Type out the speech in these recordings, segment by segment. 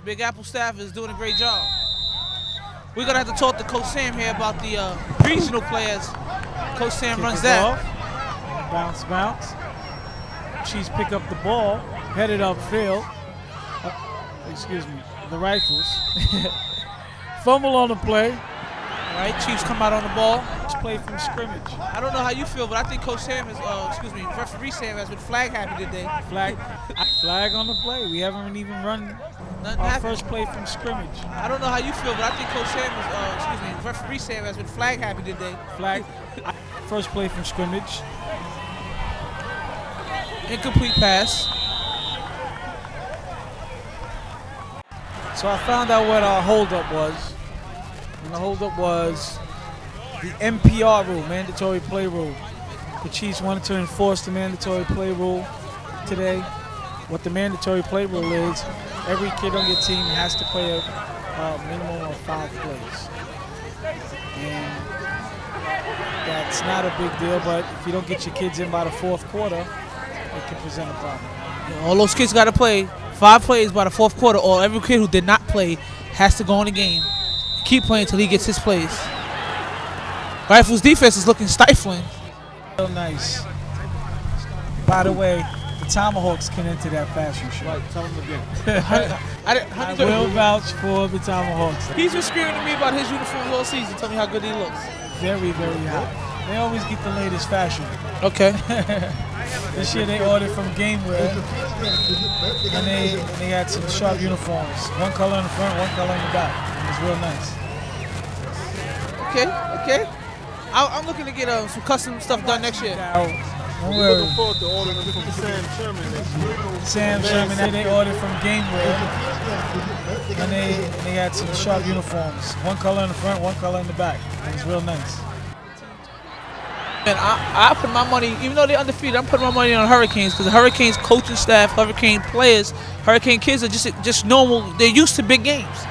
Big Apple staff is doing a great job. We're going to have to talk to Coach Sam here about the regional players. Coach Sam runs that. Bounce, bounce. Chiefs pick up the ball, headed upfield. Excuse me, the Rifles. Fumble on the play. All right, Chiefs come out on the ball. Let's play from scrimmage. I don't know how you feel, but I think Coach Sam is, referee Sam has been flag happy today. Flag on the play. We haven't even run our first play from scrimmage. I don't know how you feel, but I think Coach Sam is, referee Sam has been flag happy today. First play from scrimmage. Incomplete pass. So I found out what our holdup was. And the holdup was the MPR rule, mandatory play rule. The Chiefs wanted to enforce the mandatory play rule today. What the mandatory play rule is, every kid on your team has to play a minimum of 5 plays. And that's not a big deal, but if you don't get your kids in by the 4th quarter, it can present a problem. All those kids got to play 5 plays by the 4th quarter, or every kid who did not play has to go in the game. Keep playing until he gets his plays. Rifles defense is looking stifling. Real nice. By the way, the Tomahawks can enter that fashion show. Right, tell them again. I will vouch for the Tomahawks. He's been screaming to me about his uniforms all season. Tell me how good he looks. Very, very hot. They always get the latest fashion. Okay. This year they ordered from Gameware, and they had some sharp uniforms. One color in the front, one color in the back. It was real nice. Okay. I'm looking to get some custom stuff done next year. Don't We're worry. looking forward to ordering them from Sam Sherman next year. Sam Sherman, they ordered from Gameware, and they had some sharp uniforms. One color in the front, one color in the back. It was real nice. And I put my money, even though they're undefeated, I'm putting my money on Hurricanes because the Hurricanes coaching staff, Hurricane players, Hurricane kids are just normal. They're used to big games.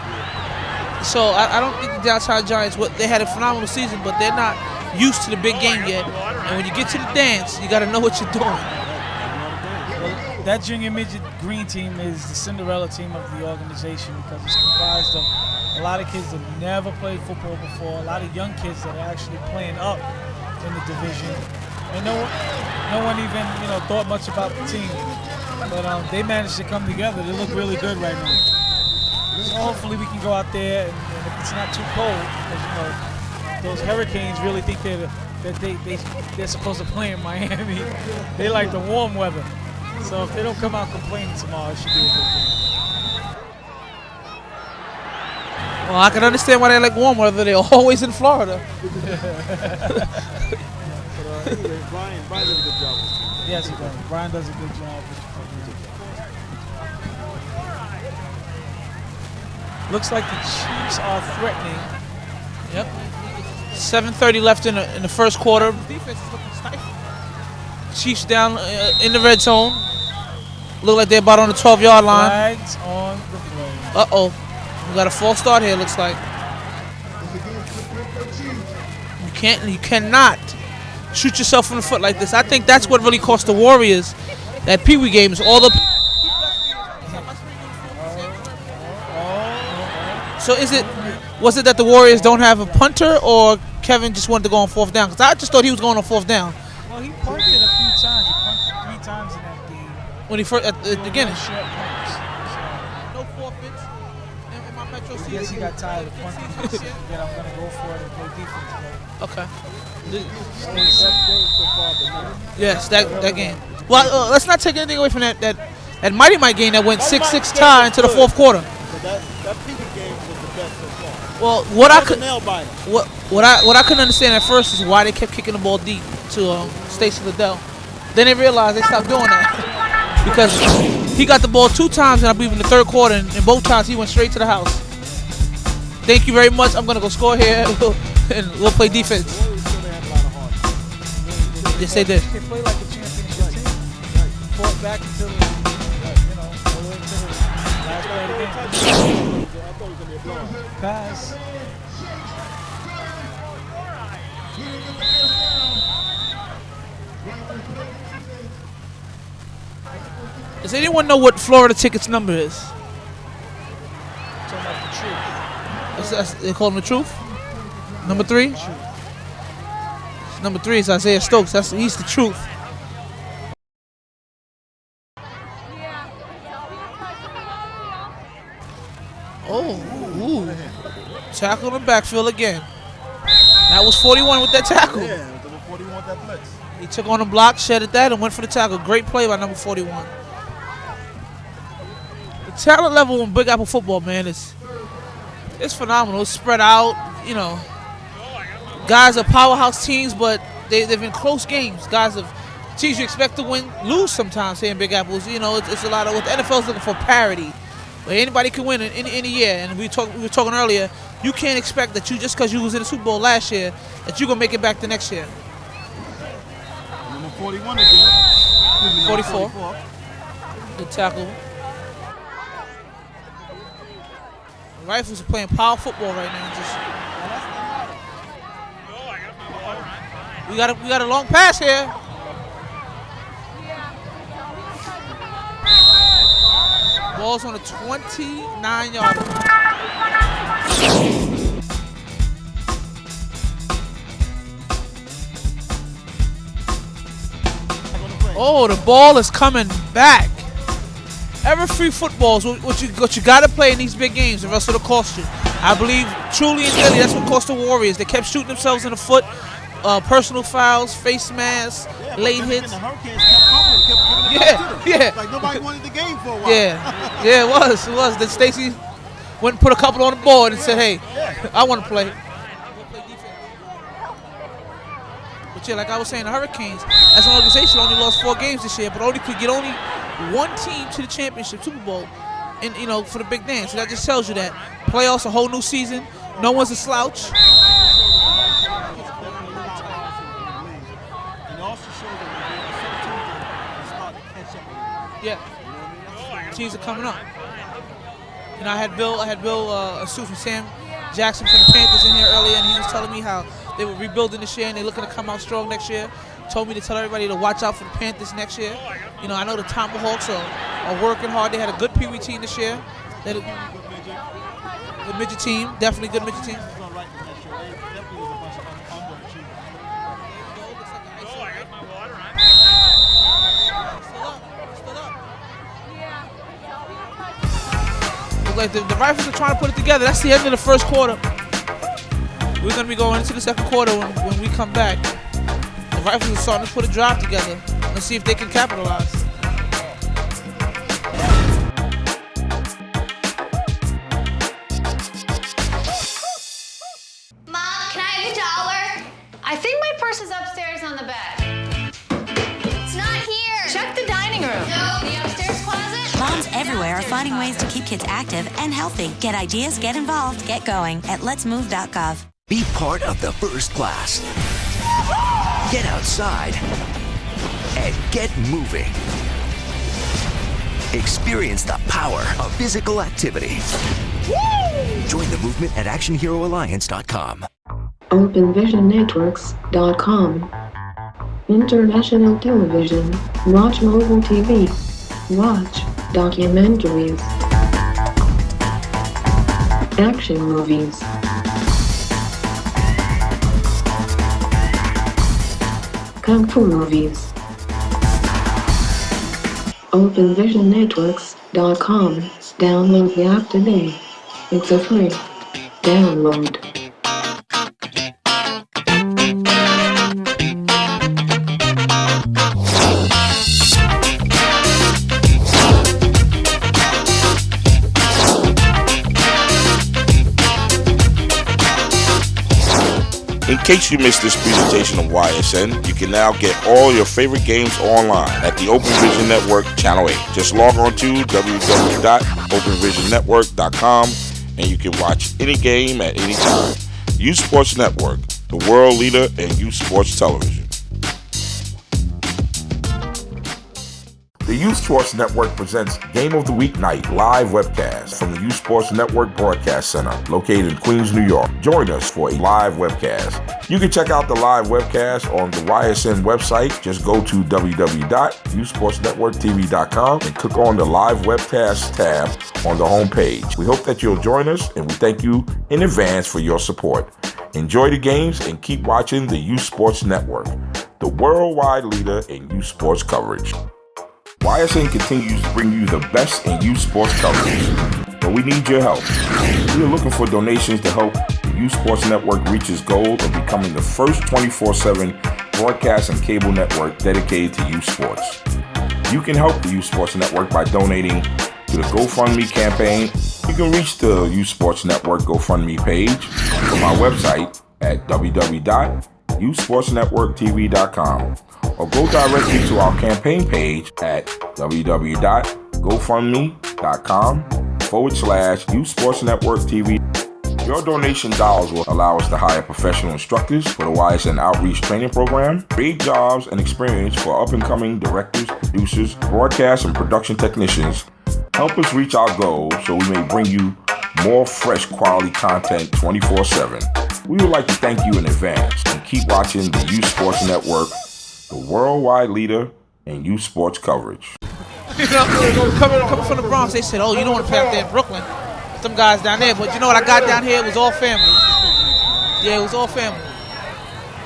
So I don't think the Downtown Giants, they had a phenomenal season, but they're not used to the big game yet. And when you get to the dance, you got to know what you're doing. Well, that junior midget green team is the Cinderella team of the organization because it's comprised of a lot of kids that never played football before, a lot of young kids that are actually playing up in the division, and no one even thought much about the team, but they managed to come together. They look really good right now. So hopefully we can go out there, and if it's not too cold, because those Hurricanes really think they're supposed to play in Miami. They like the warm weather, so if they don't come out complaining tomorrow, it should be a good game. Well, I can understand why they like warm weather. They're always in Florida. Anyway, Brian does a good job. Yes, he does. Brian does a good job. Looks like the Chiefs are threatening. Yep. 7:30 left in the first quarter. Defense is looking stifling. Chiefs down in the red zone. Look like they're about on the 12-yard line. Flags on the play. Uh-oh. We got a false start here, looks like. You cannot shoot yourself in the foot like this. I think that's what really cost the Warriors that Pee Wee games. So was it that the Warriors don't have a punter, or Kevin just wanted to go on 4th down? Because I just thought he was going on 4th down. Well, he punted a few times. He punted 3 times in that game. When he first at the beginning. Short punts. No forfeits in my Metro season. I guess he got tired of punting. He said, I'm going to go for it and play defense. Okay. So far, Yes, that game. Well, let's not take anything away from that Mighty Mite game that went 6-6 tie into the 4th quarter. That Pee Wee game was the best so far. Well, what I couldn't understand at first is why they kept kicking the ball deep to Stacey Liddell. Then they realized they stopped doing that because he got the ball 2 times, and I believe in the 3rd quarter, and both times he went straight to the house. Thank you very much. I'm gonna go score here, and we'll play defense. Yes, they did. They play like a championship team. Fought back until all the way to the last play of the game. I thought it was going to be a blowout. Pass. Does anyone know what Florida Ticket's number is? They call him the truth. Number 3. Number 3 is Isaiah Stokes. He's the truth. Oh, ooh. Tackle in the backfield again. That was 41 with that tackle. Yeah, number 41 with that blitz. He took on the block, shedded that, and went for the tackle. Great play by number 41. The talent level in Big Apple football, man, it's phenomenal. It's spread out, you know. Guys are powerhouse teams, but they've been close games. Guys have teams you expect to win, lose sometimes here in Big Apples. You know, it's a lot of what the NFL's looking for, parity. Where anybody can win in any year. And we were talking earlier, you can't expect that just because you was in the Super Bowl last year, that you're going to make it back the next year. Number 41 again. 44. Good tackle. The Rifles are playing power football right now. We got a long pass here. Ball's on a 29-yard line. Oh, the ball is coming back. Ever free football is what you got to play in these big games, or else it'll cost you. I believe truly and really that's what cost the Warriors. They kept shooting themselves in the foot. Personal fouls, face masks, late hits. The Hurricanes kept coming, kept giving it back to them. Yeah. Like nobody wanted the game for a while. Yeah, it was. Then Stacey went and put a couple on the board and said, "Hey, I want to play." But yeah, like I was saying, the Hurricanes, as an organization, only lost 4 games this year, but only could get only one team to the championship, Super Bowl, and for the big dance. So that just tells you that playoffs, a whole new season. No one's a slouch. Yeah, teams are coming up. You know, I had Bill Asu from Sam Jackson from the Panthers in here earlier, and he was telling me how they were rebuilding this year and they're looking to come out strong next year. Told me to tell everybody to watch out for the Panthers next year. You know, I know the Tomahawks are working hard. They had a good Pee Wee team this year. They had a good midget team, definitely good midget team. Like the Rifles are trying to put it together. That's the end of the first quarter. We're going to be going into the second quarter when we come back. The Rifles are starting to put a drive together. Let's see if they can capitalize. Mom, can I have $1? I think my purse is upstairs on the bed. It's not here. Check the dining room. No, the upstairs closet. Moms everywhere are finding ways to keep kids active and healthy. Get ideas, get involved, get going at letsmove.gov. Be part of the first class. Get outside and get moving. Experience the power of physical activity. Join the movement at actionheroalliance.com. OpenVisionNetworks.com. International television. Watch mobile TV. Watch documentaries. Action movies. Kung Fu movies. OpenVisionNetworks.com. Download the app today. It's a free download. In case you missed this presentation of YSN, you can now get all your favorite games online at the Open Vision Network Channel 8. Just log on to www.openvisionnetwork.com and you can watch any game at any time. Youth Sports Network, the world leader in youth sports television. The Youth Sports Network presents Game of the Week Night live webcast from the Youth Sports Network Broadcast Center located in Queens, New York. Join us for a live webcast You can check out the live webcast on the YSN website. Just go to www.usportsnetworktv.com and click on the live webcast tab on the homepage. We hope that you'll join us, and we thank you in advance for your support. Enjoy the games and keep watching the U Sports Network, the worldwide leader in U Sports coverage. YSN continues to bring you the best in U Sports coverage, but we need your help. We are looking for donations to help the U Sports Network reach its goal of becoming the first 24/7 broadcast and cable network dedicated to U Sports. You can help the U Sports Network by donating to the GoFundMe campaign. You can reach the U Sports Network GoFundMe page from our website at www.usportsnetworktv.com or go directly to our campaign page at www.gofundme.com/U Sports Network TV. Your donation dollars will allow us to hire professional instructors for the YSN Outreach Training Program, create jobs and experience for up-and-coming directors, producers, broadcast and production technicians. Help us reach our goals so we may bring you more fresh quality content 24/7. We would like to thank you in advance and keep watching the U Sports Network, the worldwide leader in U Sports coverage. You know, coming from the Bronx, they said, "Oh, you don't want to play out there in Brooklyn. Some guys down there." But you know what I got down here? It was all family. Yeah, it was all family.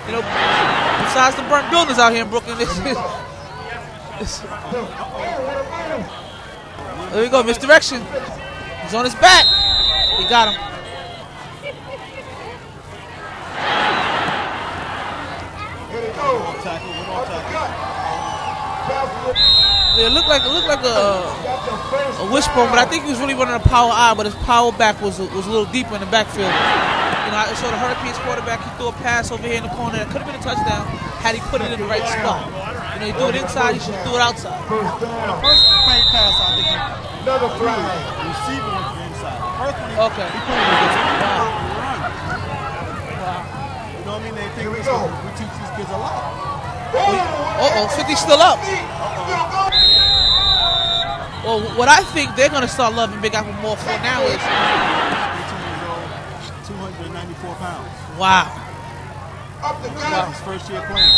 You know, besides the burnt buildings out here in Brooklyn, there we go, misdirection. He's on his back. He got him. Yeah, it looked like a wishbone, but I think he was really running a power eye, but his power back was a little deeper in the backfield. You know, I saw the Hurricanes quarterback, he threw a pass over here in the corner that could have been a touchdown had he put it in the right spot. You know, he threw it inside, he should have threw it outside. First fake pass, I think another flag. The receiver went to the inside. First one, Okay. he put it against the run. You know what I mean? They think we teach these kids a lot. 50 still up. Well, what I think they're going to start loving Big Apple more for now is 18 years old, 294 pounds. wow. His first year playing.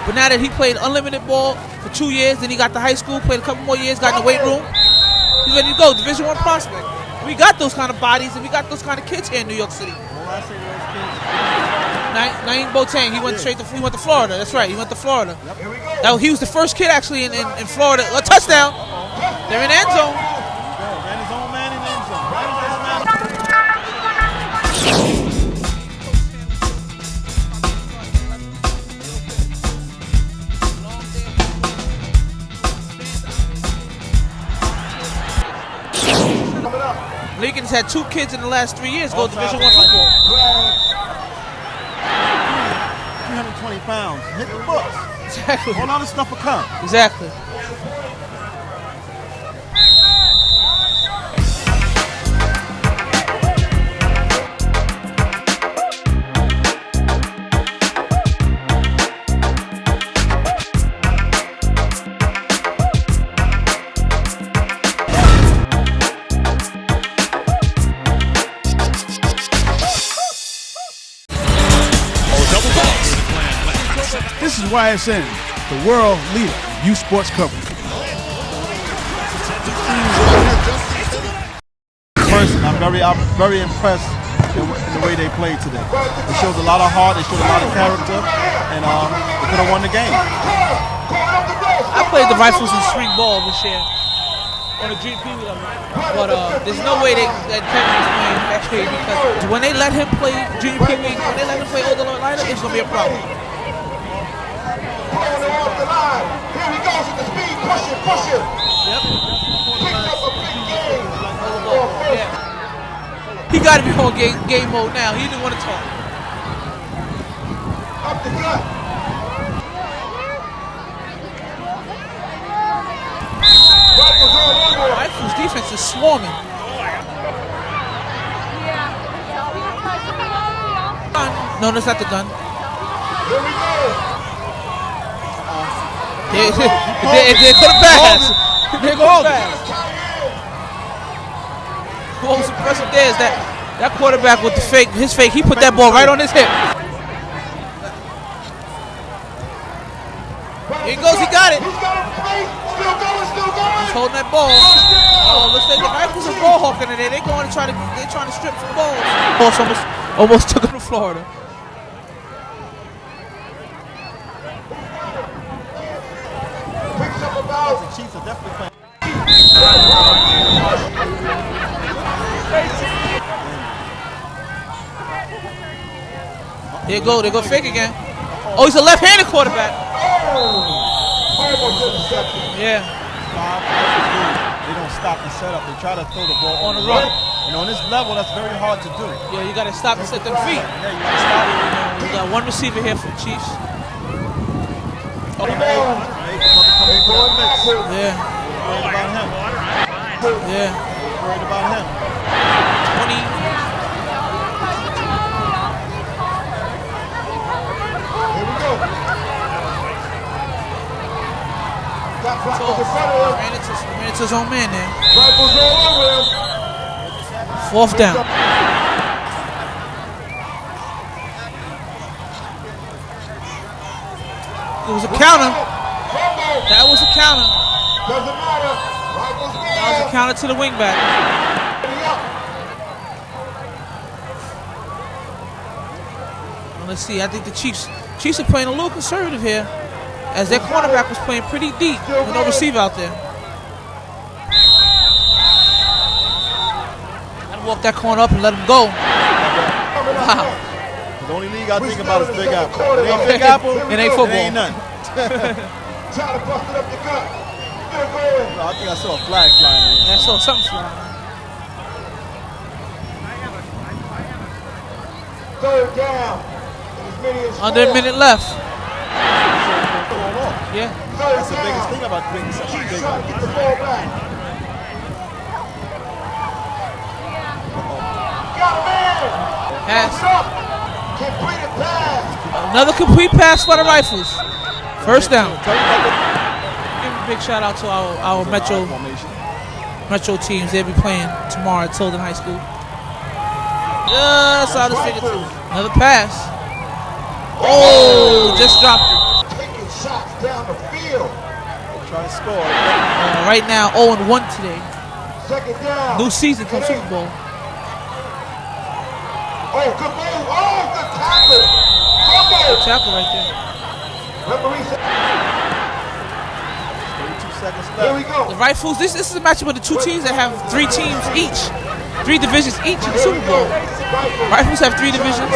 But now that he played unlimited ball for 2 years, then he got to high school, played a couple more years, got in the weight room, he's ready to go. Division I prospect. We got those kind of bodies and we got those kind of kids here in New York City. Naeem Boateng, he went to Florida. That's right, he went to Florida. He was the first kid actually in Florida. A touchdown. They're in the end zone. Ran his own man in the end zone. Lincoln's had 2 kids in the last 3 years go Division I football. 320 pounds. Hit the books. Exactly. All other stuff will come. Exactly. This is YSN, the world leader in U Sports coverage. Person, I'm very impressed in the way they played today. They showed a lot of heart, they showed a lot of character, and they could have won the game. I played the Rifles in spring ball this year on the GP level, but there's no way that Kevin is playing actually, because when they let him play junior Pee Wee, when they let him play older lighter, it's gonna be a problem. Off the line. Here he goes with the speed. Push it, push it. Yep. Picks up a big game. Yeah. He got to be on game mode now. He didn't want to talk. Up the gut. Rifles defense is swarming. No, that's not the gun. Here we go. They could have passed. They could have passed. what was impressive there is that quarterback with his fake, he put that ball right on his hip. Here he goes, he got it. He's got it. Still going, still going. He's holding that ball. Oh, looks like the Rifles are ball hawking today. They're trying to strip some balls. Almost took him to Florida. Picks up about. The Chiefs are definitely playing. Here you go. They go fake again. Oh, he's a left-handed quarterback. Yeah. They don't stop the setup. They try to throw the ball On the run. And on this level, that's very hard to do. Yeah, you got to stop and set them feet. Yeah, you got to stop it. We got one receiver here for the Chiefs. Oh, Yeah. yeah. Worried about him. Yeah. Worried about him. 20. Here we go. Got So, Rifles in front of him. ran into his own man there. Rifles all over him. 4th down. It was a counter. That was a counter. Doesn't matter. Rifles That was a there. counter to the wingback. Well, let's see. I think the Chiefs are playing a little conservative here, as their cornerback was playing pretty deep with no receiver out there. Gotta walk that corner up and let him go. Wow. The only league I think about is Big Apple. It ain't Big Apple. It ain't football. It ain't none. Trying to bust it up the gut. Still going. I think I saw a flag flying in. Yeah, I saw something flying. Third down. As many as Under a 4. minute left. Yeah. Third That's the down. biggest thing about bringing something Chiefs big. trying to get the ball back. Got a man. Pass. Up. Completed pass. Another complete pass for the Rifles. First down. Give a big shout out to our Metro teams. They'll be playing tomorrow at Tilden High School. Just out of fingertips. Another pass. Oh, just dropped it. Taking shots down the field. Trying to score. Right now, 0-1 today. Second down. New season comes Super Bowl. Oh, good move. Oh, good tackle. Fumble. Tackle right there. Referee said, 32 seconds here we left. go. The Rifles, this is a matchup of the two teams that have 3 teams each. 3 divisions each in the Super Bowl. Rifles have 3 divisions.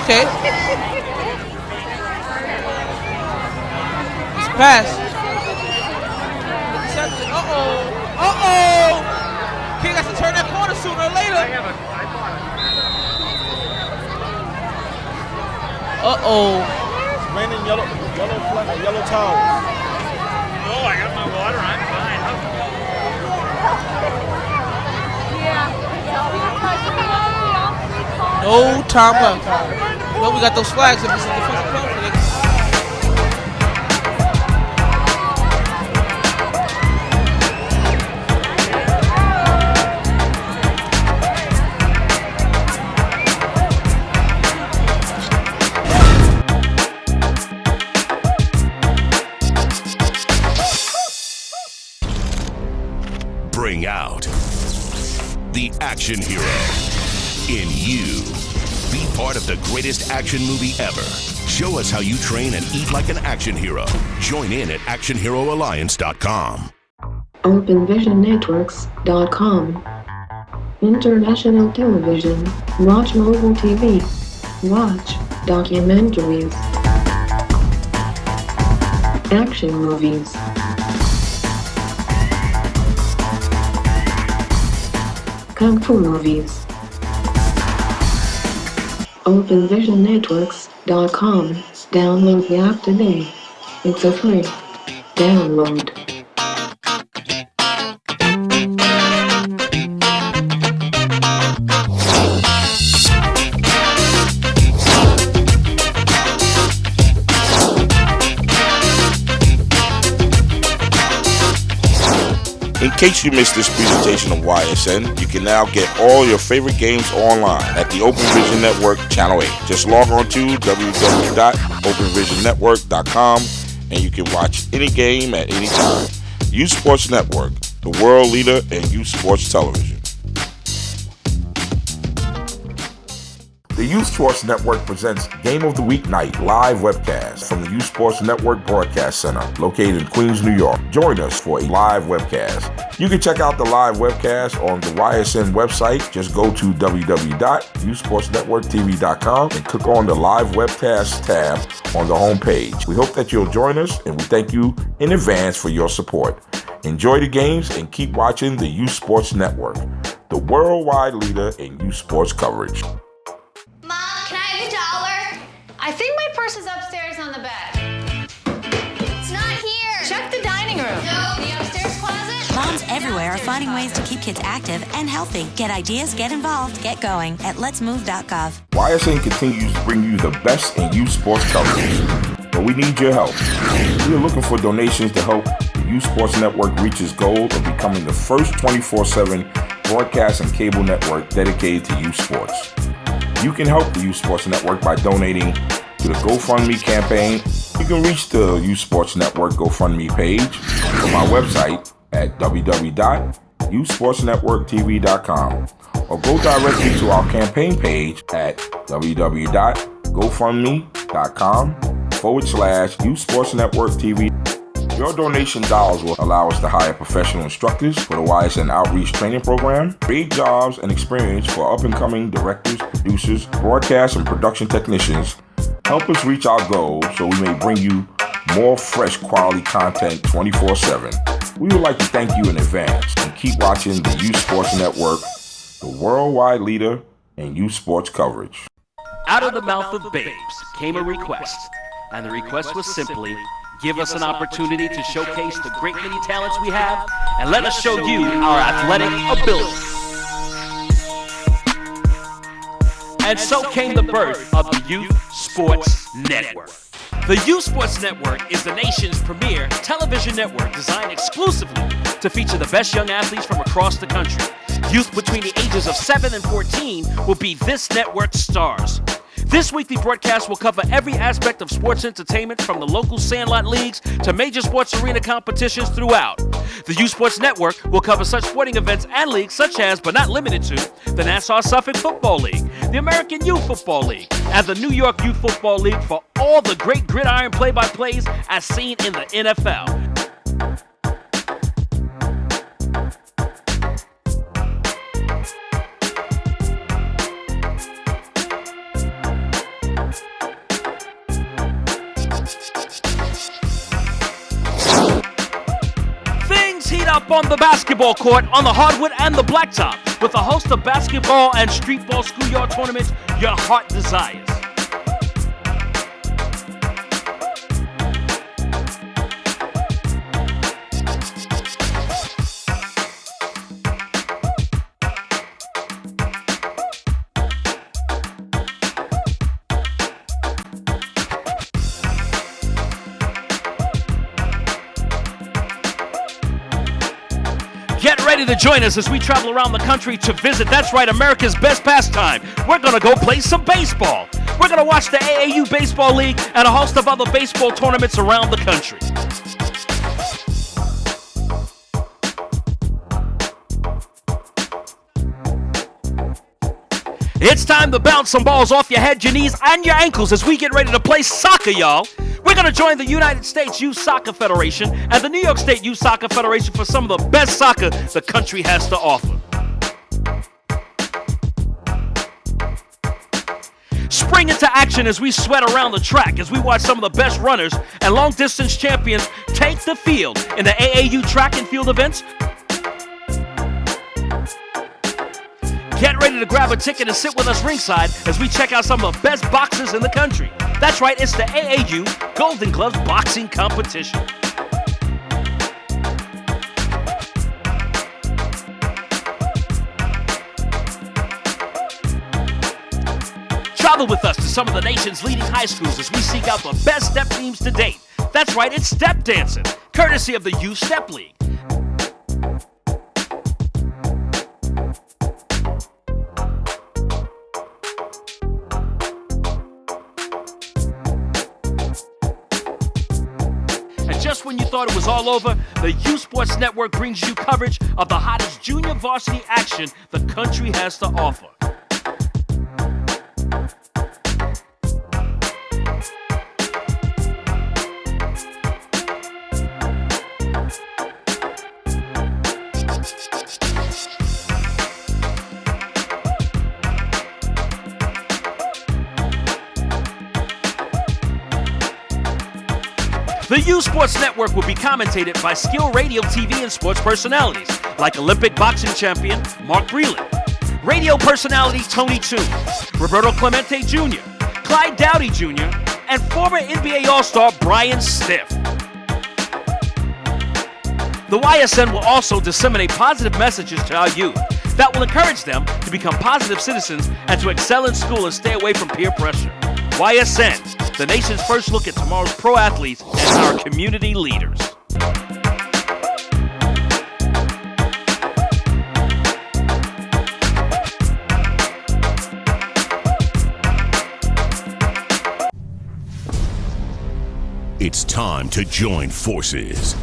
Okay. It's a pass. Uh-oh. King has to turn that corner sooner or later. Uh-oh. It's raining yellow towels. Oh, I got my water. I'm fine. No time left. Well, we got those flags if it's a defensive penalty. Bring out the action hero in you. Be part of the greatest action movie ever. Show us how you train and eat like an action hero. Join in at actionheroalliance.com. OpenVisionNetworks.com. International television. Watch mobile TV. Watch documentaries. Action movies. Kung Fu movies. OpenVisionNetworks.com. Download the app today. It's a free download. In case you missed this presentation of YSN, you can now get all your favorite games online at the Open Vision Network Channel 8. Just log on to www.openvisionnetwork.com and you can watch any game at any time. Youth Sports Network, the world leader in youth sports television. The Youth Sports Network presents Game of the Week Night live webcast from the Youth Sports Network Broadcast Center located in Queens, New York. Join us for a live webcast. You can check out the live webcast on the YSN website. Just go to www.youthsportsnetworktv.com and click on the live webcast tab on the homepage. We hope that you'll join us, and we thank you in advance for your support. Enjoy the games and keep watching the Youth Sports Network, the worldwide leader in youth sports coverage. I think my purse is upstairs on the bed. It's not here. Check the dining room. No, the upstairs closet. Moms everywhere are finding ways to keep kids active and healthy. Get ideas, get involved, get going at letsmove.gov. YSN continues to bring you the best in youth sports coverage, but we need your help. We are looking for donations to help the Youth Sports Network reach its goal of becoming the first 24/7 broadcast and cable network dedicated to youth sports. You can help the Youth Sports Network by donating to the GoFundMe campaign. You can reach the Youth Sports Network GoFundMe page from our website at www.youthsportsnetworktv.com or go directly to our campaign page at www.gofundme.com/Youth Sports Network TV. Your donation dollars will allow us to hire professional instructors for the YSN Outreach Training Program, create jobs and experience for up-and-coming directors, producers, broadcast and production technicians, help us reach our goals so we may bring you more fresh quality content 24/7. We would like to thank you in advance and keep watching the Youth Sports Network, the worldwide leader in youth sports coverage. Out of the mouth of babes came a request, and the request was simply, give us an opportunity to showcase the great many talents we have, and let us show you our athletic ability. And so came the birth of the Youth Sports Network. The Youth Sports Network is the nation's premier television network designed exclusively to feature the best young athletes from across the country. Youth between the ages of 7 and 14 will be this network's stars. This weekly broadcast will cover every aspect of sports entertainment, from the local sandlot leagues to major sports arena competitions throughout. The Youth Sports Network will cover such sporting events and leagues such as, but not limited to, the Nassau-Suffolk Football League, the American Youth Football League, and the New York Youth Football League for all the great gridiron play-by-plays as seen in the NFL. Heat up on the basketball court, on the hardwood and the blacktop, with a host of basketball and streetball schoolyard tournaments your heart desires. Get ready to join us as we travel around the country to visit, that's right, America's best pastime. We're going to go play some baseball. We're going to watch the AAU Baseball League and a host of other baseball tournaments around the country. It's time to bounce some balls off your head, your knees, and your ankles as we get ready to play soccer, y'all. We're going to join the United States Youth Soccer Federation and the New York State Youth Soccer Federation for some of the best soccer the country has to offer. Spring into action as we sweat around the track as we watch some of the best runners and long-distance champions take the field in the AAU track and field events. Get ready to grab a ticket and sit with us ringside as we check out some of the best boxers in the country. That's right, it's the AAU Golden Gloves Boxing Competition. Travel with us to some of the nation's leading high schools as we seek out the best step teams to date. That's right, it's step dancing, courtesy of the Youth Step League. when you thought it was all over, the U Sports Network brings you coverage of the hottest junior varsity action the country has to offer. The U Sports Network will be commentated by skilled radio, TV, and sports personalities like Olympic boxing champion Mark Breland, radio personality Tony Toon, Roberto Clemente Jr., Clyde Dowdy Jr., and former NBA All-Star Brian Stiff. The YSN will also disseminate positive messages to our youth that will encourage them to become positive citizens and to excel in school and stay away from peer pressure. YSN, the nation's first look at tomorrow's pro athletes and our community leaders. It's time to join forces.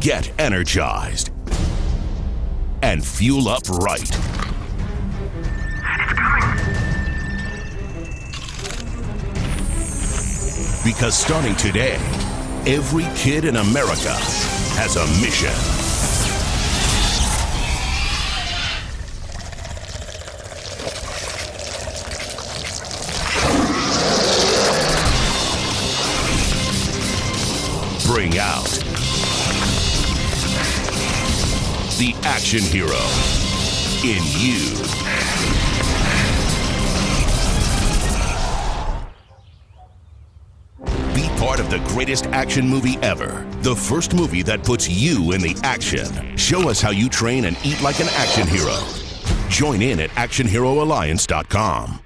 Get energized and fuel up right. Because starting today, every kid in America has a mission. Bring out the action hero in you. Be part of the greatest action movie ever. The first movie that puts you in the action. Show us how you train and eat like an action hero. Join in at actionheroalliance.com.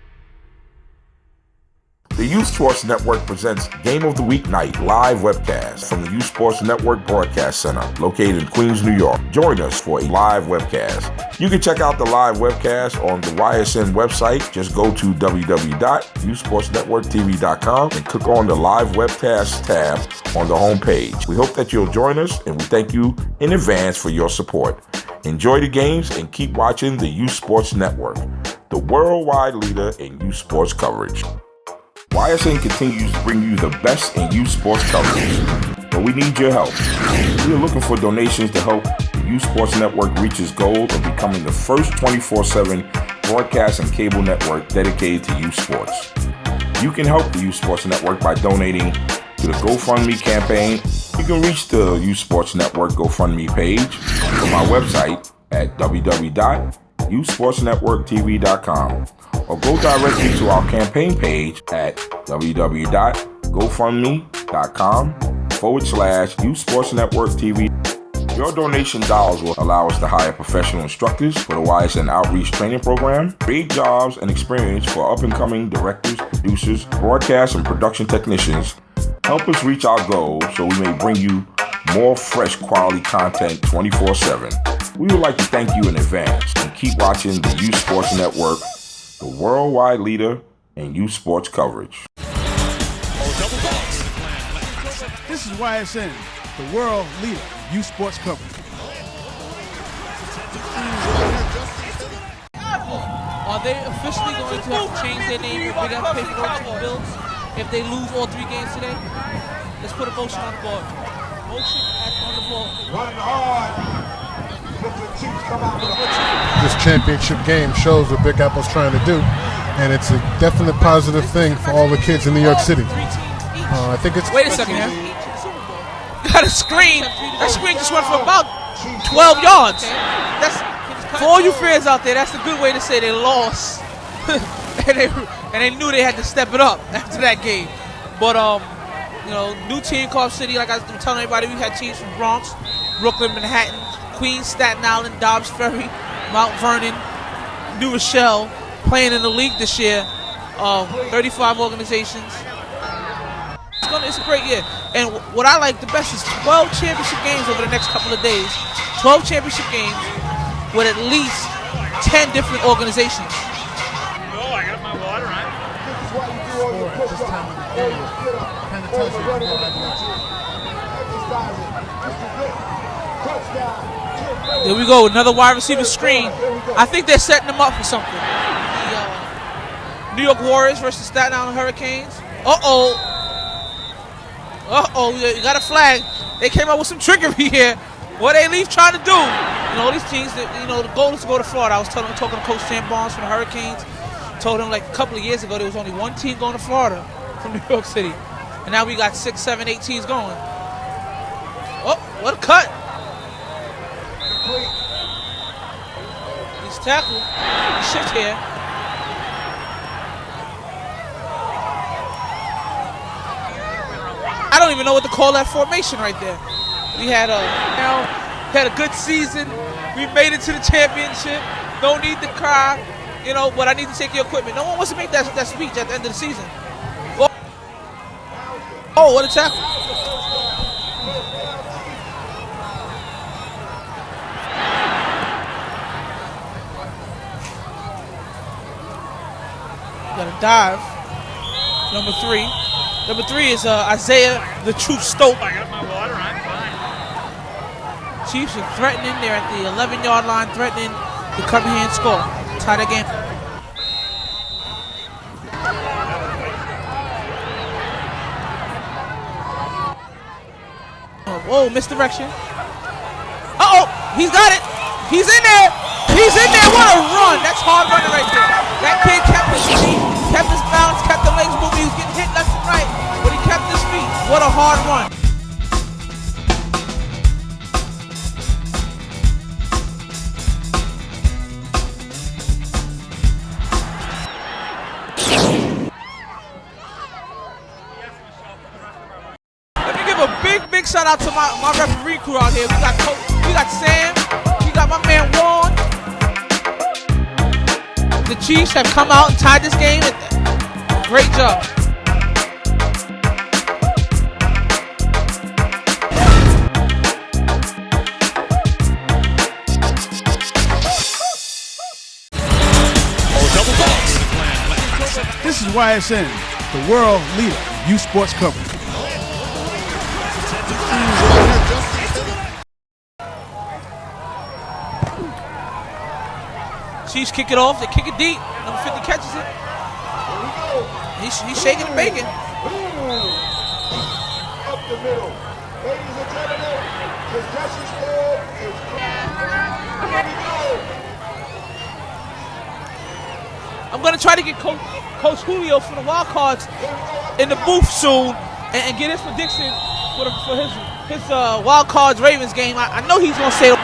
The U Sports Network presents Game of the Week Night live webcast from the U Sports Network Broadcast Center located in Queens, New York. Join us for a live webcast. You can check out the live webcast on the YSN website. Just go to www.usportsnetworktv.com and click on the live webcast tab on the homepage. We hope that you'll join us, and we thank you in advance for your support. Enjoy the games and keep watching the U Sports Network, the worldwide leader in U Sports coverage. YSN continues to bring you the best in youth sports coverage, but we need your help. We are looking for donations to help the U Sports Network reach its goal of becoming the first 24/7 broadcast and cable network dedicated to youth sports. You can help the U Sports Network by donating to the GoFundMe campaign. You can reach the U Sports Network GoFundMe page from our website at www.usportsnetworktv.com. or go directly to our campaign page at www.gofundme.com/U Sports Network TV. Your donation dollars will allow us to hire professional instructors for the YSN Outreach Training Program, create jobs and experience for up-and-coming directors, producers, broadcast and production technicians. Help us reach our goals so we may bring you more fresh quality content 24/7. We would like to thank you in advance and keep watching the U Sports Network, the worldwide leader in youth sports coverage. This is YSN, the world leader in youth sports coverage. Are they officially going to have to change their name if they have to pay for those bills if they lose all 3 games today? Let's put a motion on the board. Motion on the board. Run hard. This championship game shows what Big Apple's trying to do, and it's a definite positive thing for all the kids in New York City. I think it's... Wait a second here. Got a screen. That screen just went for about 12 yards. That's, for all you fans out there, that's a good way to say they lost. and they knew they had to step it up after that game. But, you know, new team called City. Like I'm telling everybody, we had teams from Bronx, Brooklyn, Manhattan, Queens, Staten Island, Dobbs Ferry, Mount Vernon, New Rochelle, playing in the league this year. 35 organizations. It's a great year. And what I like the best is 12 championship games over the next couple of days. 12 championship games with at least 10 different organizations. Oh, I got my water on. This is why you do all your push-ups. Kind of tells you There we go, another wide receiver screen. I think they're setting them up for something. The New York Warriors versus Staten Island Hurricanes. Uh-oh, you got a flag. They came up with some trickery here. What they leave trying to do? You know, these teams, the goal is to go to Florida. I was talking to Coach Sam Barnes from the Hurricanes. Told him like a couple of years ago there was only one team going to Florida from New York City. And now we got 6, 7, 8 teams going. Oh, what a cut. He's tackled. He shift here. I don't even know what to call that formation right there. We had a good season. We made it to the championship. No need to cry, but I need to take your equipment. No one wants to make that speech at the end of the season. Oh, what a tackle. Got a dive. Number 3. Number 3 is Isaiah the Truth Stoke. I got my water, I'm fine. Chiefs are threatening. They're at the 11-yard line, threatening to come here and score. Tie the game. Whoa, misdirection. Uh-oh, he's got it. He's in there. He's in there. What a run. That's hard running right there. That kid kept his feet, kept his balance, kept the legs moving. He was getting hit left and right, but he kept his feet. What a hard run. Big shout out to my referee crew out here. We got Sam, we got my man Juan. The Chiefs have come out and tied this game. Great job. This is YSN, the world leader in youth sports coverage. Chiefs kick it off. They kick it deep. Number 50 catches it. He's shaking and baking. Up the middle. Ladies and gentlemen, possession score is here we go. I'm going to try to get Coach Julio from the Wild Cards in the booth soon and get his prediction for his Wild Cards Ravens game. I know he's going to say.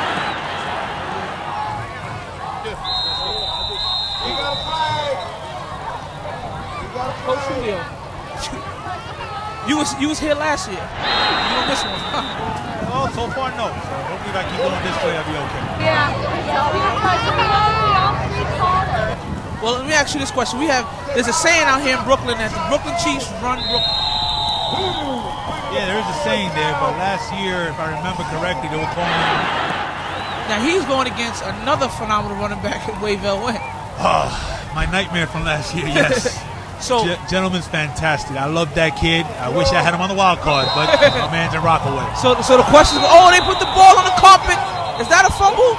Coach Julio, you was here last year. You know this one. Oh, so far no. So hopefully if I keep going this way, I'll be okay. Well, let me ask you this question. There's a saying out here in Brooklyn that the Brooklyn Chiefs run Brooklyn. Yeah, there is a saying there, but last year, if I remember correctly, they were calling him. Now he's going against another phenomenal running back in Wayville Wynn. Oh, my nightmare from last year, yes. So, gentleman's fantastic. I love that kid. I wish I had him on the wild card, but my man's in Rockaway. So the question is, they put the ball on the carpet. Is that a fumble?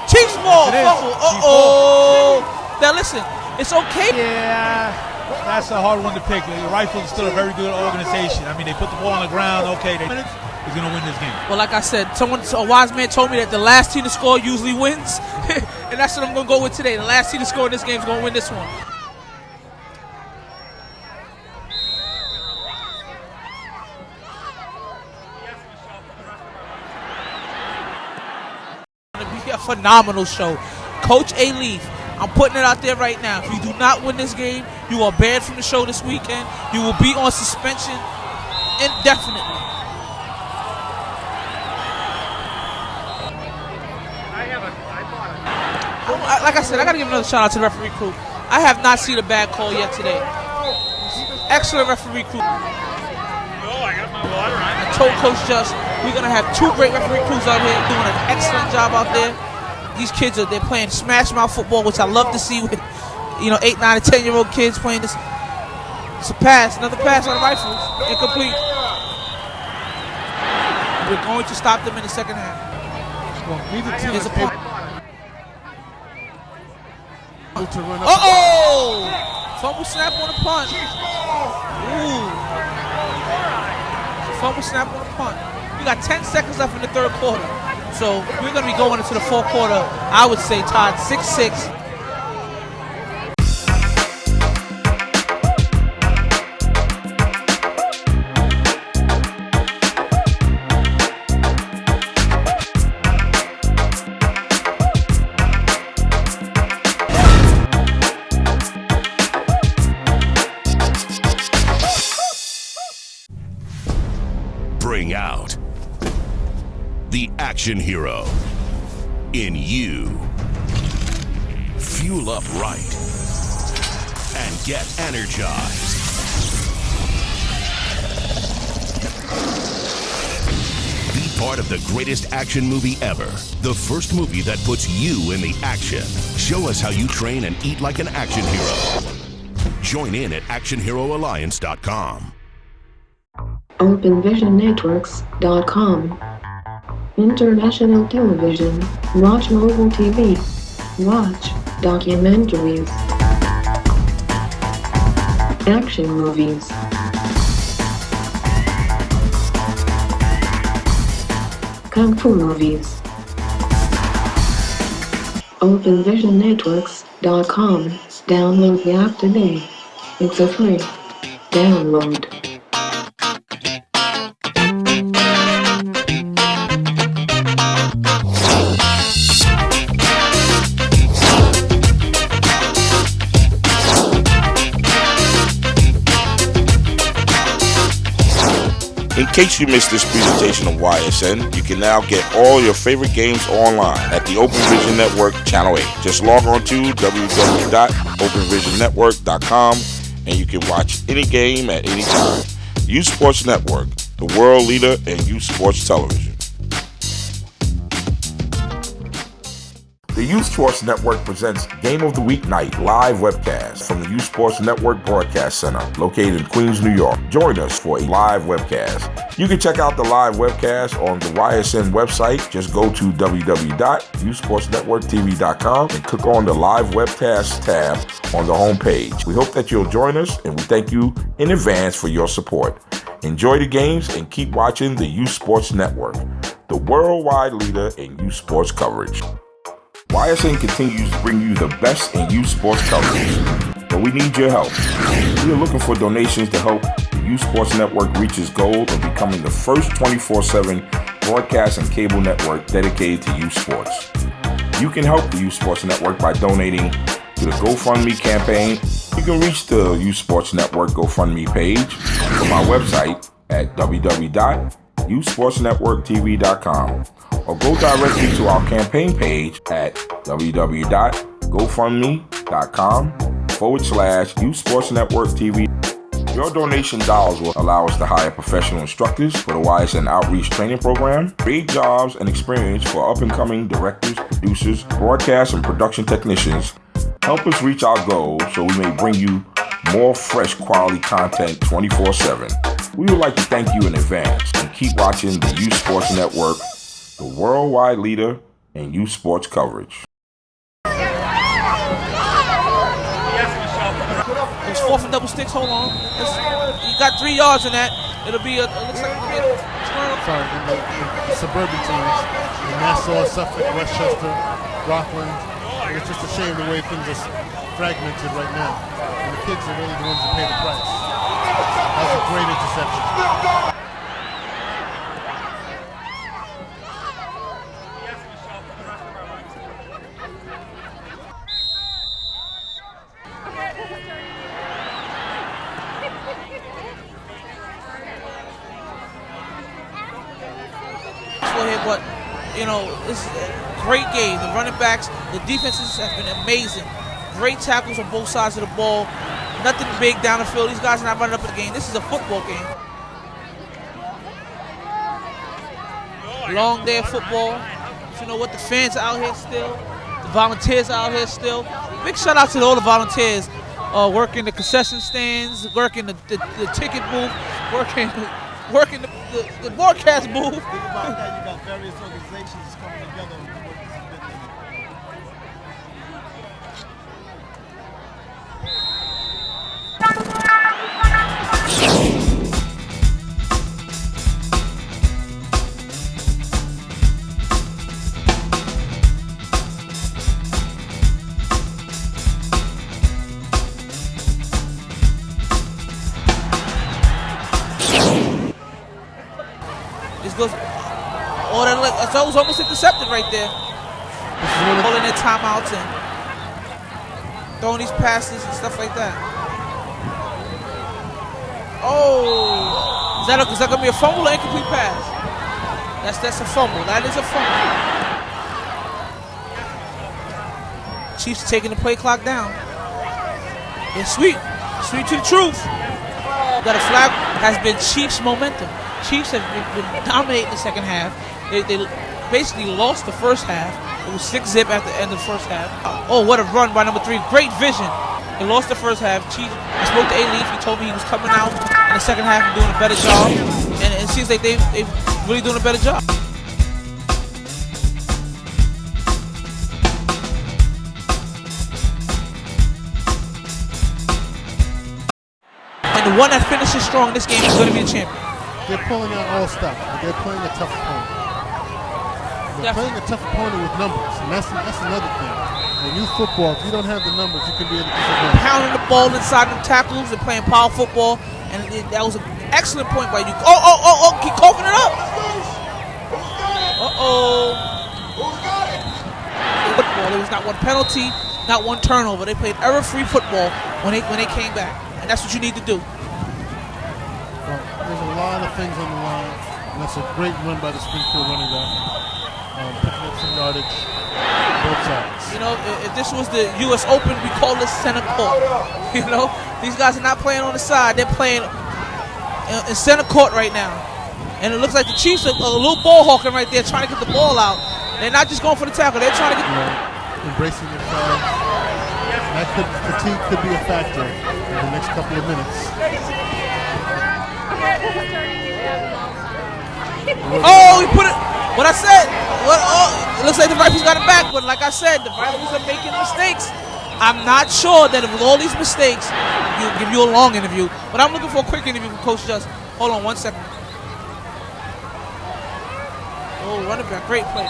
Chiefs ball, fumble. Uh-oh. Now listen, it's okay. Yeah, that's a hard one to pick. The Rifles are still a very good organization. I mean, they put the ball on the ground. Okay, he's going to win this game. Well, like I said, a wise man told me that the last team to score usually wins. And that's what I'm going to go with today. The last team to score in this game is going to win this one. A phenomenal show. Coach A. Leaf, I'm putting it out there right now. If you do not win this game, you are banned from the show this weekend. You will be on suspension indefinitely. Like I said, I got to give another shout out to the referee crew. I have not seen a bad call yet today. Excellent referee crew. I got my water. I told Coach Just we're going to have 2 great referee crews out here doing an excellent job out there. These kids they're playing smash mouth football, which I love to see with 8, 9, and 10-year-old kids playing this. It's a pass, another pass on the Rifles, incomplete. We're going to stop them in the second half. Well, neither team There's is a punt. able to run up. Uh-oh! Fumble snap on the punt. Ooh. Fumble snap on the punt. We got 10 seconds left in the third quarter. So we're going to be going into the fourth quarter, I would say, tied 6-6. Bring out the action hero in you. Fuel up right and get energized. Be part of the greatest action movie ever. The first movie that puts you in the action. Show us how you train and eat like an action hero. Join in at actionheroalliance.com. OpenVisionNetworks.com. International television. Watch mobile TV. Watch documentaries. Action movies. Kung Fu movies. OpenVisionNetworks.com. Download the app today. It's a free download. In case you missed this presentation of YSN, you can now get all your favorite games online at the Open Vision Network Channel 8. Just log on to www.openvisionnetwork.com and you can watch any game at any time. U Sports Network, the world leader in youth sports television. The Youth Sports Network presents Game of the Week Night live webcast from the Youth Sports Network Broadcast Center located in Queens, New York. Join us for a live webcast. You can check out the live webcast on the YSN website. Just go to www.youthsportsnetworktv.com and click on the live webcast tab on the homepage. We hope that you'll join us and we thank you in advance for your support. Enjoy the games and keep watching the Youth Sports Network, the worldwide leader in youth sports coverage. YSN continues to bring you the best in youth sports coverage, but we need your help. We are looking for donations to help the Youth Sports Network reach its goal of becoming the first 24/7 broadcast and cable network dedicated to youth sports. You can help the Youth Sports Network by donating to the GoFundMe campaign. You can reach the Youth Sports Network GoFundMe page from our website at www.youthsportsnetworktv.com. or go directly to our campaign page at www.gofundme.com/Youth Sports Network TV. Your donation dollars will allow us to hire professional instructors for the YSN Outreach Training Program, create jobs and experience for up-and-coming directors, producers, broadcast and production technicians. Help us reach our goal so we may bring you more fresh quality content 24/7. We would like to thank you in advance and keep watching the Youth Sports Network, the worldwide leader in youth sports coverage. It's 4th and double sticks. Hold on. You got 3 yards in that. It'll be a. It looks like it'll be a Sorry, the suburban teams, in Nassau, Suffolk, Westchester, Rockland. And it's just a shame the way things are fragmented right now. And the kids are really the ones that pay the price. That was a great interception. But you know, it's a great game. The running backs, the defenses have been amazing. Great tackles on both sides of the ball. Nothing big down the field. These guys are not running up in the game. This is a football game. Long day of football. You know what? The fans are out here still. The volunteers are out here still. Big shout out to all the volunteers working the concession stands, working the ticket booth, working the the broadcast booth. Think about that. You got various organizations coming together to work this event together. This goes. Oh, that was almost intercepted right there. Pulling their timeouts and throwing these passes and stuff like that. Oh, is that gonna be a fumble or incomplete pass? That's a fumble. That is a fumble. Chiefs taking the play clock down. It's sweet to the truth. Got a flag. Has been Chiefs momentum. Chiefs have been dominating the second half. They basically lost the first half. It was 6-0 at the end of the first half. Oh, what a run by number 3. Great vision. They lost the first half. Chiefs, I spoke to A-Leaf. He told me he was coming out in the second half and doing a better job. And it seems like they're really doing a better job. And the one that finishes strong in this game is going to be the champion. They're pulling out all stuff. They're playing a tough opponent. They're playing a tough opponent with numbers, and that's another thing. In youth football, if you don't have the numbers, you can be at a disadvantage. Pounding the ball inside them tackles and playing power football, and that was an excellent point by you. Oh, keep coughing it up. Football. There was not one penalty, not one turnover. They played error-free football when they came back, and that's what you need to do. Well, there's a lot of things on the line, and that's a great run by the Springfield running back. Picking up some yardage, both sides. You know, if this was the U.S. Open, we call this center court. You know, these guys are not playing on the side; they're playing in center court right now. And it looks like the Chiefs are a little ball hawking right there, trying to get the ball out. They're not just going for the tackle; they're trying to get embracing their crowd. Fatigue could be a factor in the next couple of minutes. Oh, he put it. What I said. It looks like the Rifles got it back, but like I said, the Rifles are making mistakes. I'm not sure that with all these mistakes, he'll give you a long interview. But I'm looking for a quick interview from Coach Just. Hold on 1 second. Oh, running back, great play.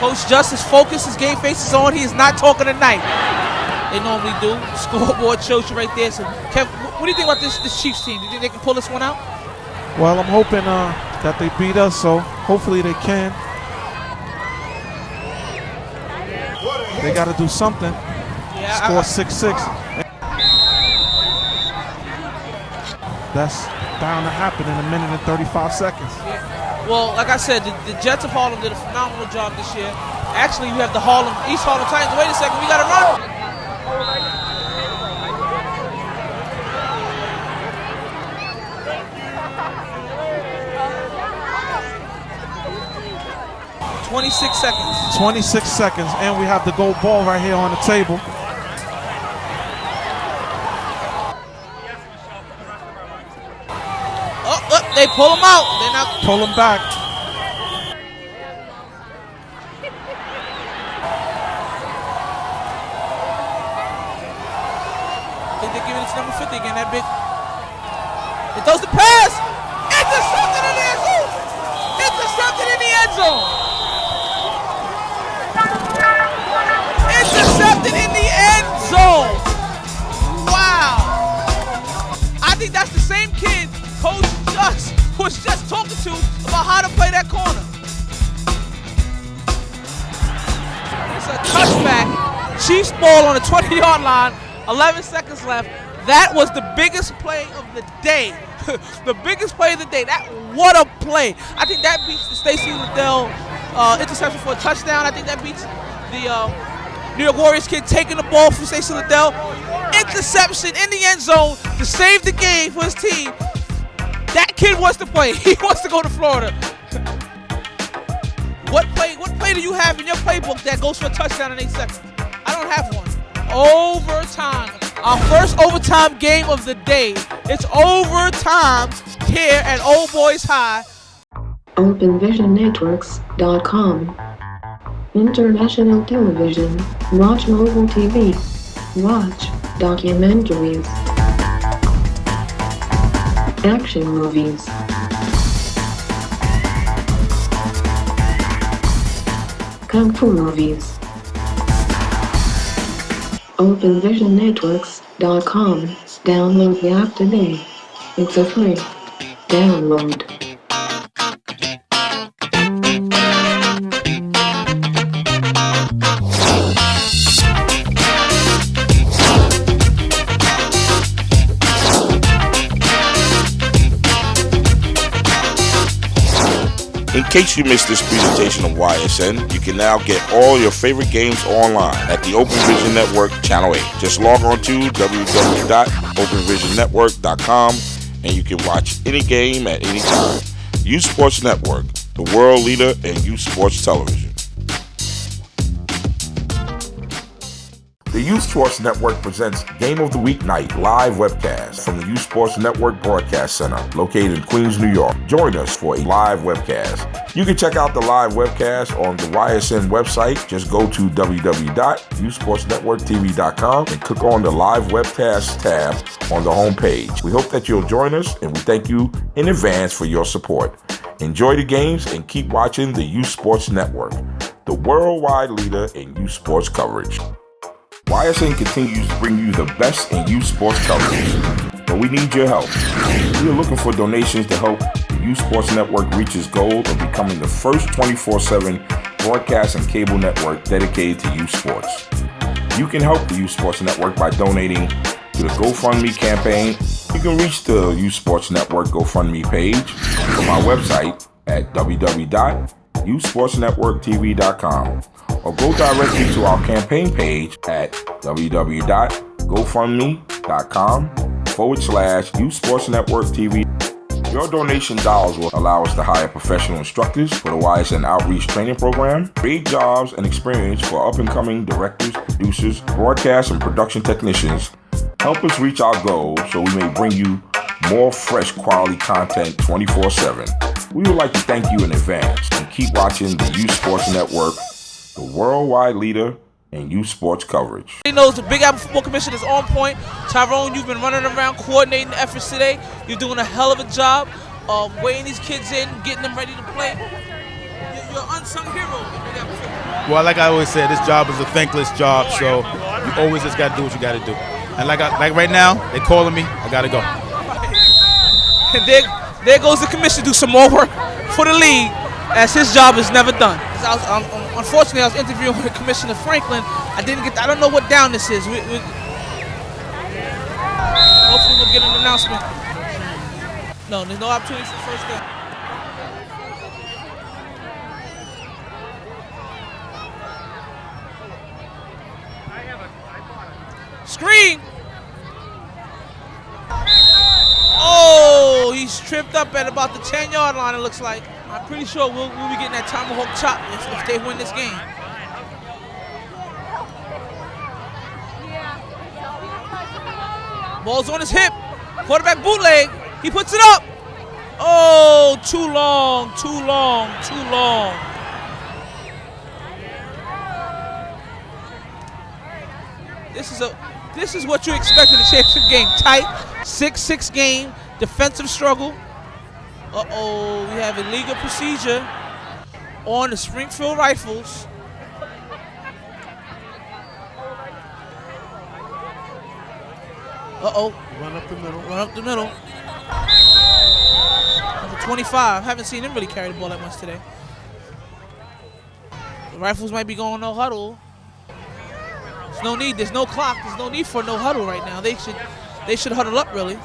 Coach Just is focused, his game face is on. He is not talking tonight. They normally do. The scoreboard shows you right there. So, Kev, what do you think about this Chiefs team? Do you think they can pull this one out? Well, I'm hoping that they beat us, so hopefully they can. They got to do something. Yeah, Score 6-6. That's bound to happen in a minute and 35 seconds. Yeah. Well, like I said, the Jets of Harlem did a phenomenal job this year. Actually, you have the East Harlem Titans. Wait a second, we got to run. 26 seconds. 26 seconds, and we have the gold ball right here on the table. They pull him out. They're not. Pull him back. They're giving it to number 50 again. That big. It throws the pass. Intercepted in the end zone. Intercepted in the end zone. Intercepted in the end zone. Wow. I think that's the same kid Coach Just was just talking to about how to play that corner. It's a touchback. Chiefs ball on the 20-yard line. 11 seconds left. That was the biggest play of the day. The biggest play of the day. What a play. I think that beats the Stacey Liddell interception for a touchdown. I think that beats the New York Warriors kid taking the ball from Stacey Liddell. Interception in the end zone to save the game for his team. That kid wants to play. He wants to go to Florida. What play do you have in your playbook that goes for a touchdown in 8 seconds? I don't have one. Overtime. Our first overtime game of the day. It's overtime here at Old Boys High. OpenVisionNetworks.com. International television. Watch mobile TV. Watch documentaries. Action movies. Kung Fu movies. OpenVisionNetworks.com. Download the app today. It's a free download. In case you missed this presentation of YSN, you can now get all your favorite games online at the Open Vision Network Channel 8. Just log on to www.openvisionnetwork.com and you can watch any game at any time. Youth Sports Network, the world leader in youth sports television. The Youth Sports Network presents Game of the Week Night live webcast from the Youth Sports Network Broadcast Center located in Queens, New York. Join us for a live webcast. You can check out the live webcast on the YSN website. Just go to www.youthsportsnetworktv.com and click on the live webcast tab on the homepage. We hope that you'll join us and we thank you in advance for your support. Enjoy the games and keep watching the Youth Sports Network, the worldwide leader in youth sports coverage. YSN continues to bring you the best in youth sports coverage, but we need your help. We are looking for donations to help the Youth Sports Network reach its goal of becoming the first 24/7 broadcast and cable network dedicated to youth sports. You can help the Youth Sports Network by donating to the GoFundMe campaign. You can reach the Youth Sports Network GoFundMe page from our website at www.youthsportsnetworktv.com. or go directly to our campaign page at www.gofundme.com/Youth Sports Network TV. Your donation dollars will allow us to hire professional instructors for the YSN Outreach Training Program, create jobs and experience for up-and-coming directors, producers, broadcast and production technicians. Help us reach our goal so we may bring you more fresh quality content 24/7. We would like to thank you in advance and keep watching the Youth Sports Network, the worldwide leader in youth sports coverage. He knows the Big Apple Football Commission is on point. Tyrone, you've been running around coordinating the efforts today. You're doing a hell of a job weighing these kids in, getting them ready to play. You're an unsung hero in Big Apple Football. Well, like I always say, this job is a thankless job, so you always just got to do what you got to do. And like right now, they calling me. I got to go. And there goes the commission to do some more work for the league, as his job is never done. Unfortunately, I was interviewing with Commissioner Franklin. I don't know what down this is. Hopefully we'll get an announcement. No, there's no opportunity for the first down. Screen! Oh, he's tripped up at about the 10-yard line, it looks like. I'm pretty sure we'll be getting that tomahawk chop if they win this game. Ball's on his hip. Quarterback bootleg. He puts it up. Oh, too long. This is what you expect in a championship game. Tight, 6-6 game, defensive struggle. Uh-oh, we have illegal procedure on the Springfield Rifles. Uh-oh. Run up the middle. Number 25. Haven't seen him really carry the ball that much today. The Rifles might be going no huddle. There's no need. There's no clock. There's no need for no huddle right now. They should huddle up, really.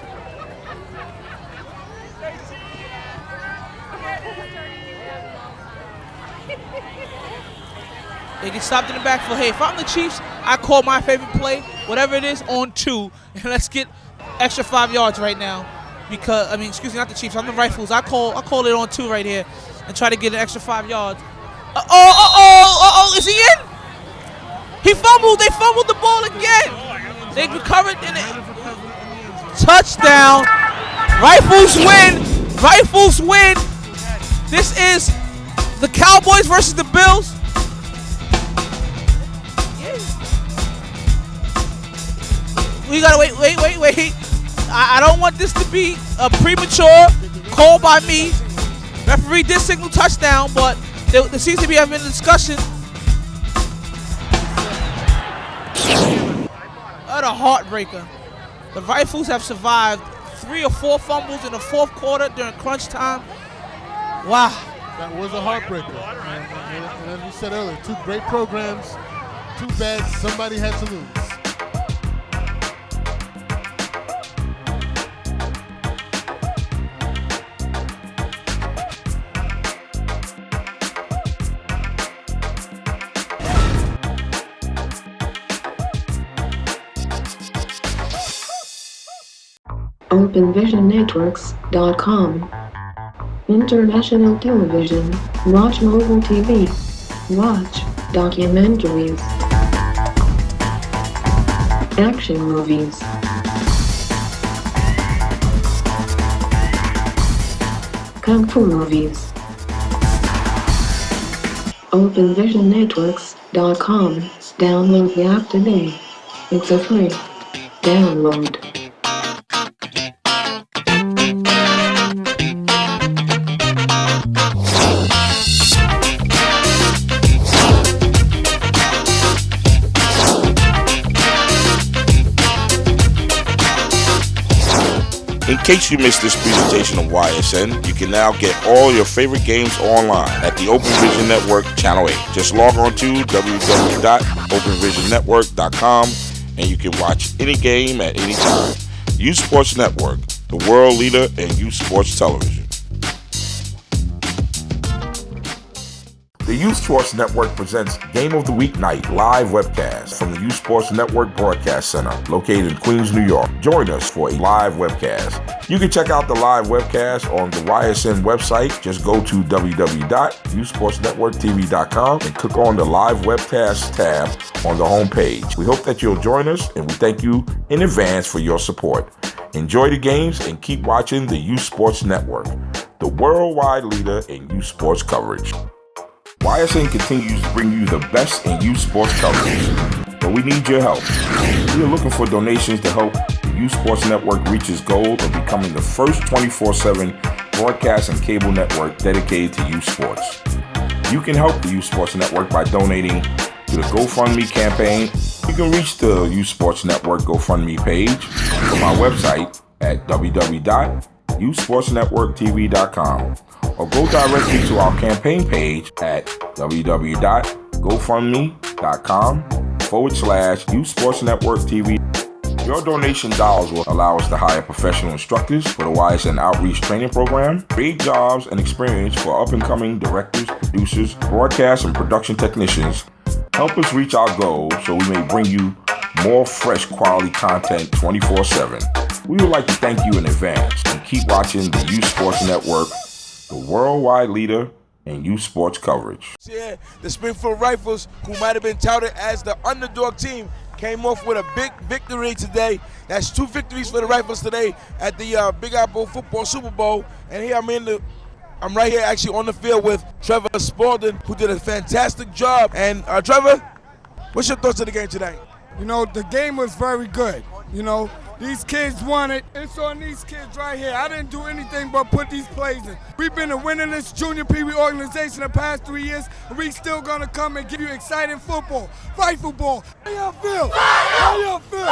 They get stopped in the backfield. Hey, if I'm the Chiefs, I call my favorite play, whatever it is, on 2, and let's get extra 5 yards right now. Because excuse me, not the Chiefs. I'm the Rifles. I call it on 2 right here, and try to get an extra 5 yards. Is he in? He fumbled. They fumbled the ball again. They recovered in it. Touchdown. Rifles win. Rifles win. This is the Cowboys versus the Bills. We gotta wait. I don't want this to be a premature call by me. Referee did signal touchdown, but there seems to be having a discussion. What a heartbreaker. The Rifles have survived 3 or 4 fumbles in the fourth quarter during crunch time. Wow. That was a heartbreaker. And as we said earlier, 2 great programs. Too bad somebody had to lose. OpenVisionNetworks.com. International television. Watch mobile TV. Watch documentaries. Action movies. Kung Fu movies. OpenVisionNetworks.com. Download the app today. It's a free download. In case you missed this presentation of YSN, you can now get all your favorite games online at the Open Vision Network Channel 8. Just log on to www.openvisionnetwork.com and you can watch any game at any time. U Sports Network, the world leader in youth sports television. The U Sports Network presents Game of the Week Night live webcast from the U Sports Network Broadcast Center located in Queens, New York. Join us for a live webcast. You can check out the live webcast on the YSN website. Just go to www.usportsnetworktv.com and click on the live webcast tab on the homepage. We hope that you'll join us and we thank you in advance for your support. Enjoy the games and keep watching the U Sports Network, the worldwide leader in youth sports coverage. YSN continues to bring you the best in youth sports coverage, but we need your help. We are looking for donations to help the U Sports Network reach its goal of becoming the first 24/7 broadcast and cable network dedicated to youth sports. You can help the U Sports Network by donating to the GoFundMe campaign. You can reach the U Sports Network GoFundMe page from our website at www.usportsnetworktv.com. or go directly to our campaign page at www.gofundme.com/U Sports Network TV. Your donation dollars will allow us to hire professional instructors for the YSN Outreach Training Program, create jobs and experience for up-and-coming directors, producers, broadcast and production technicians. Help us reach our goals so we may bring you more fresh quality content 24/7. We would like to thank you in advance and keep watching the U Sports Network, the worldwide leader in youth sports coverage. Yeah, the Springfield Rifles, who might have been touted as the underdog team, came off with a big victory today. That's 2 victories for the Rifles today at the Big Apple Football Super Bowl. And here I'm right here actually on the field with Trevor Spalding, who did a fantastic job. And Trevor, what's your thoughts of the game today? You know, the game was very good. You know, these kids won it. It's on these kids right here. I didn't do anything but put these plays in. We've been a winningest junior Pee Wee organization the past 3 years, and we still gonna come and give you exciting football, rifle ball. How y'all feel? How y'all feel?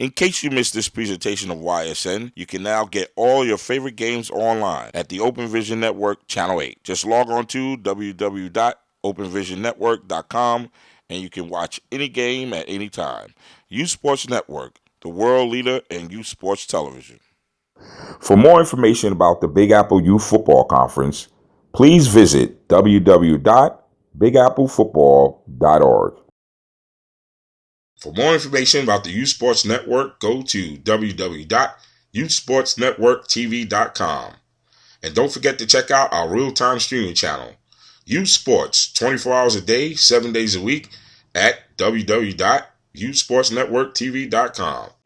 In case you missed this presentation of YSN, you can now get all your favorite games online at the Open Vision Network Channel 8. Just log on to www.openvisionnetwork.com and you can watch any game at any time. Youth Sports Network, the world leader in youth sports television. For more information about the Big Apple Youth Football Conference, please visit www.bigapplefootball.org. For more information about the Youth Sports Network, go to www.youthsportsnetworktv.com. And don't forget to check out our real-time streaming channel, Youth Sports, 24 hours a day, 7 days a week, at www.youthsportsnetworktv.com.